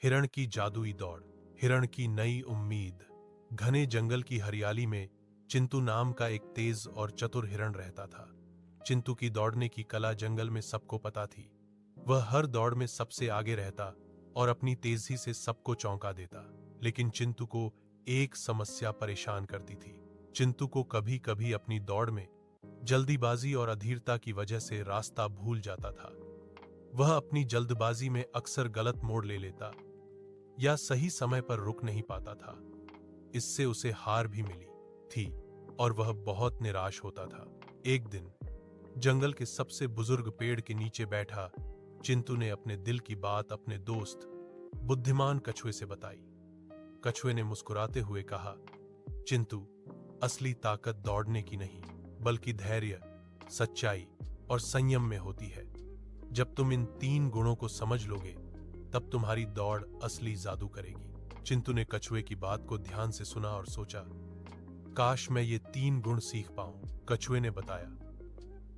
हिरण की जादुई दौड़, हिरण की नई उम्मीद। घने जंगल की हरियाली में चिंतू नाम का एक तेज और चतुर हिरण रहता था। चिंतू की दौड़ने की कला जंगल में सबको पता थी। वह हर दौड़ में सबसे आगे रहता और अपनी तेजी से सबको चौंका देता। लेकिन चिंतू को एक समस्या परेशान करती थी। चिंतू को कभी कभी अपनी दौड़ में जल्दीबाजी और अधीरता की वजह से रास्ता भूल जाता था। वह अपनी जल्दबाजी में अक्सर गलत मोड़ ले लेता या सही समय पर रुक नहीं पाता था। इससे उसे हार भी मिली थी और वह बहुत निराश होता था। एक दिन जंगल के सबसे बुजुर्ग पेड़ के नीचे बैठा चिंतू ने अपने दिल की बात अपने दोस्त बुद्धिमान कछुए से बताई। कछुए ने मुस्कुराते हुए कहा, चिंतू, असली ताकत दौड़ने की नहीं बल्कि धैर्य, सच्चाई और संयम में होती है। जब तुम इन 3 गुणों को समझ लोगे तब तुम्हारी दौड़ असली जादू करेगी। चिंतू ने कछुए की बात को ध्यान से सुना और सोचा, काश मैं ये 3 गुण सीख पाऊं। कछुए ने बताया,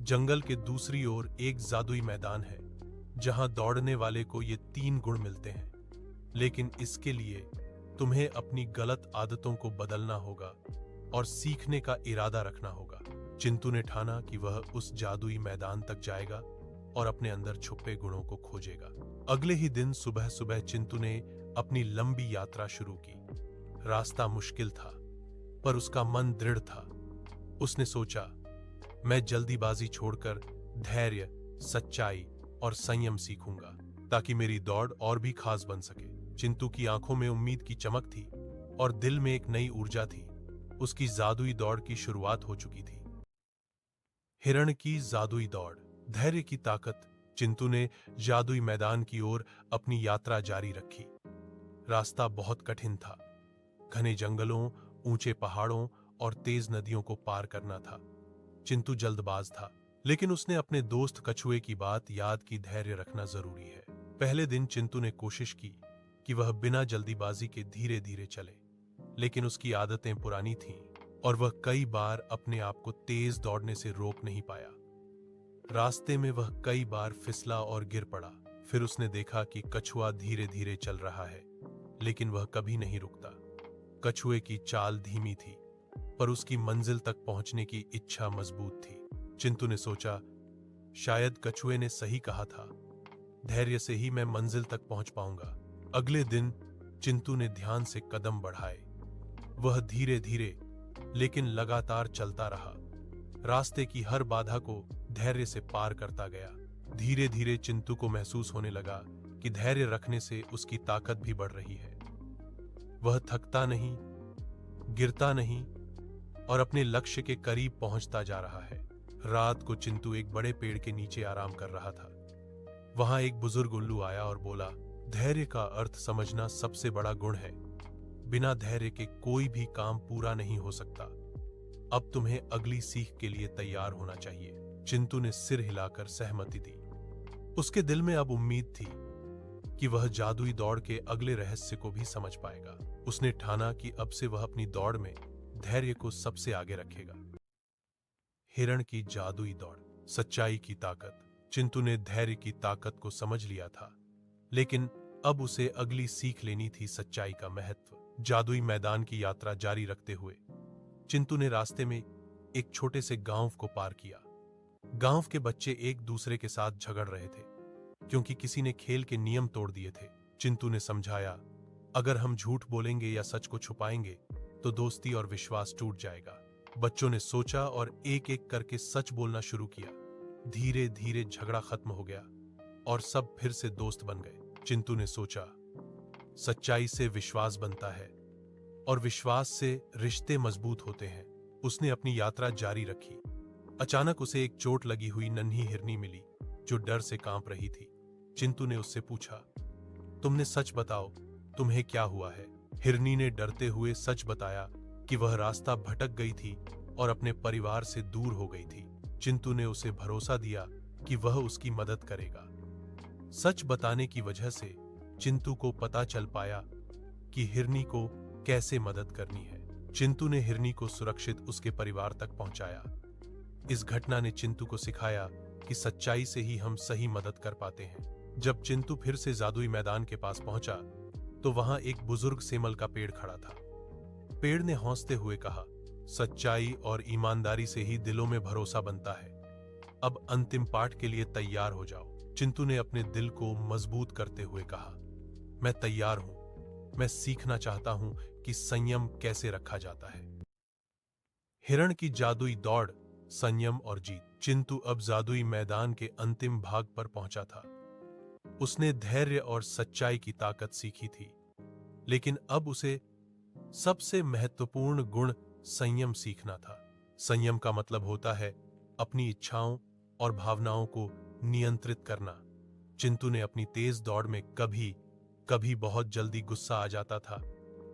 जंगल के दूसरी ओर एक जादुई मैदान है जहां दौड़ने वाले को ये 3 गुण मिलते हैं। लेकिन इसके लिए तुम्हें अपनी गलत आदतों को बदलना होगा और सीखने का इरादा रखना होगा। चिंतू ने ठाना कि वह उस जादुई मैदान तक जाएगा और अपने अंदर छुपे गुणों को खोजेगा। अगले ही दिन सुबह सुबह चिंतू ने अपनी लंबी यात्रा शुरू की। रास्ता मुश्किल था पर उसका मन दृढ़ था। उसने सोचा, मैं जल्दीबाजी छोड़कर धैर्य, सच्चाई और संयम सीखूंगा ताकि मेरी दौड़ और भी खास बन सके। चिंतू की आंखों में उम्मीद की चमक थी और दिल में एक नई ऊर्जा थी। उसकी जादुई दौड़ की शुरुआत हो चुकी थी। हिरण की जादुई दौड़, धैर्य की ताकत। चिंतू ने जादुई मैदान की ओर अपनी यात्रा जारी रखी। रास्ता बहुत कठिन था। घने जंगलों, ऊंचे पहाड़ों और तेज नदियों को पार करना था। चिंतू जल्दबाज था, लेकिन उसने अपने दोस्त कछुए की बात याद की, धैर्य रखना जरूरी है। पहले दिन चिंतू ने कोशिश की कि वह बिना जल्दीबाजी के धीरे धीरे चले, लेकिन उसकी आदतें पुरानी थीं और वह कई बार अपने आप को तेज दौड़ने से रोक नहीं पाया। रास्ते में वह कई बार फिसला और गिर पड़ा। फिर उसने देखा कि कछुआ धीरे धीरे चल रहा है, लेकिन वह कभी नहीं रुकता। कछुए की चाल धीमी थी, पर उसकी मंजिल तक पहुंचने की इच्छा मजबूत थी। चिंतू ने सोचा, शायद कछुए ने सही कहा था, धैर्य से ही मैं मंजिल तक पहुंच पाऊंगा। अगले दिन चिंतू ने ध्यान से कदम बढ़ाए। वह धीरे धीरे लेकिन लगातार चलता रहा, रास्ते की हर बाधा को धैर्य से पार करता गया। धीरे धीरे चिंतू को महसूस होने लगा कि धैर्य रखने से उसकी ताकत भी बढ़ रही है। वह थकता नहीं, गिरता नहीं और अपने लक्ष्य के करीब पहुंचता जा रहा है। रात को चिंतू एक बड़े पेड़ के नीचे आराम कर रहा था। वहां एक बुजुर्ग उल्लू आया और बोला, धैर्य का अर्थ समझना सबसे बड़ा गुण है। बिना धैर्य के कोई भी काम पूरा नहीं हो सकता। अब तुम्हें अगली सीख के लिए तैयार होना चाहिए। चिंतू ने सिर हिलाकर सहमति दी। उसके दिल में अब उम्मीद थी कि वह जादुई दौड़ के अगले रहस्य को भी समझ पाएगा। उसने ठाना कि अब से वह अपनी दौड़ में धैर्य को सबसे आगे रखेगा। हिरण की जादुई दौड़, सच्चाई की ताकत। चिंतू ने धैर्य की ताकत को समझ लिया था, लेकिन अब उसे अगली सीख लेनी थी, सच्चाई का महत्व। जादुई मैदान की यात्रा जारी रखते हुए चिंतू ने रास्ते में एक छोटे से गांव को पार किया। गांव के बच्चे एक दूसरे के साथ झगड़ रहे थे क्योंकि किसी ने खेल के नियम तोड़ दिए थे। चिंतू ने समझाया, अगर हम झूठ बोलेंगे या सच को छुपाएंगे तो दोस्ती और विश्वास टूट जाएगा। बच्चों ने सोचा और एक एक करके सच बोलना शुरू किया। धीरे धीरे झगड़ा खत्म हो गया और सब फिर से दोस्त बन गए। चिंतू ने सोचा, सच्चाई से विश्वास बनता है और विश्वास से रिश्ते मजबूत होते हैं। उसने अपनी यात्रा जारी रखी। अचानक उसे एक चोट लगी हुई नन्ही हिरनी मिली जो डर से कांप रही थी। चिंतू ने उससे पूछा, तुमने सच बताओ, तुम्हें क्या हुआ है? हिरनी ने डरते हुए सच बताया कि वह रास्ता भटक गई थी और अपने परिवार से दूर हो गई थी। चिंतू ने उसे भरोसा दिया कि वह उसकी मदद करेगा। सच बताने की वजह से चिंतू को पता चल पाया कि हिरनी को कैसे मदद करनी है। चिंतू ने हिरनी को सुरक्षित उसके परिवार तक पहुंचाया। इस घटना ने चिंतू को सिखाया कि सच्चाई से ही हम सही मदद कर पाते हैं। जब चिंतू फिर से जादुई मैदान के पास पहुंचा तो वहां एक बुजुर्ग सेमल का पेड़ खड़ा था। पेड़ ने हौंसते हुए कहा, सच्चाई और ईमानदारी से ही दिलों में भरोसा बनता है। अब अंतिम पाठ के लिए तैयार हो जाओ। चिंतू ने अपने दिल को मजबूत करते हुए कहा, मैं तैयार हूं। मैं सीखना चाहता हूं कि संयम कैसे रखा जाता है। हिरण की जादुई दौड़, संयम और जीत। चिंतू अब जादुई मैदान के अंतिम भाग पर पहुंचा था। उसने धैर्य और सच्चाई की ताकत सीखी थी, लेकिन अब उसे सबसे महत्वपूर्ण गुण संयम सीखना था। संयम का मतलब होता है अपनी इच्छाओं और भावनाओं को नियंत्रित करना। चिंतू ने अपनी तेज दौड़ में कभी कभी बहुत जल्दी गुस्सा आ जाता था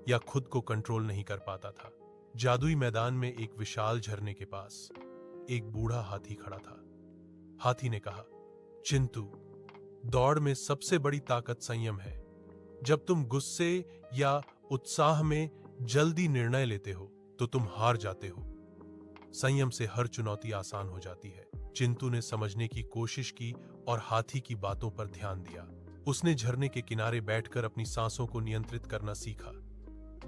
या खुद को कंट्रोल नहीं कर पाता था। जादुई मैदान में एक विशाल झरने के पास एक बूढ़ा हाथी खड़ा था। हाथी ने कहा, चिंतू, दौड़ में सबसे बड़ी ताकत संयम है। जब तुम गुस्से या उत्साह में जल्दी निर्णय लेते हो तो तुम हार जाते हो। संयम से हर चुनौती आसान हो जाती है। चिंतू ने समझने की कोशिश की और हाथी की बातों पर ध्यान दिया। उसने झरने के किनारे बैठकर अपनी सांसों को नियंत्रित करना सीखा।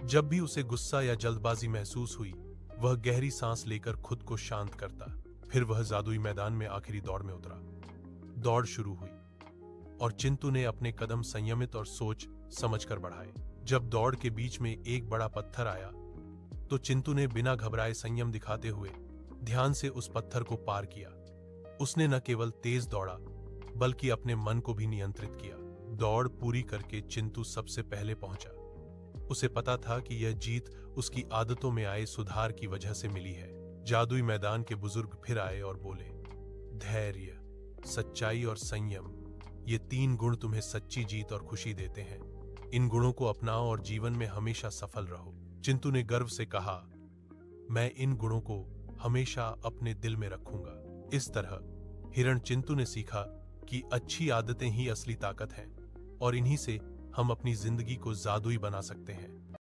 जब भी उसे गुस्सा या जल्दबाजी महसूस हुई, वह गहरी सांस लेकर खुद को शांत करता। फिर वह जादुई मैदान में आखिरी दौड़ में उतरा। दौड़ शुरू हुई और चिंतू ने अपने कदम संयमित और सोच समझकर बढ़ाए। जब दौड़ के बीच में एक बड़ा पत्थर आया तो चिंतू ने बिना घबराए संयम दिखाते हुए ध्यान से उस पत्थर को पार किया। उसने न केवल तेज दौड़ा बल्कि अपने मन को भी नियंत्रित किया। दौड़ पूरी करके चिंतू सबसे पहले पहुंचा। उसे पता था कि यह जीत उसकी आदतों में आए सुधार की वजह से मिली है। जादुई मैदान के बुजुर्ग फिर आए और बोले, धैर्य, सच्चाई और संयम, ये 3 गुण तुम्हें सच्ची जीत और खुशी देते हैं। इन गुणों को अपनाओ और जीवन में हमेशा सफल रहो। चिंतू ने गर्व से कहा, मैं इन गुणों को हमेशा अपने दिल में रखूंगा। इस तरह हिरण चिंतू ने सीखा कि अच्छी आदतें ही असली ताकत हैं और इन्हीं से हम अपनी जिंदगी को जादुई बना सकते हैं।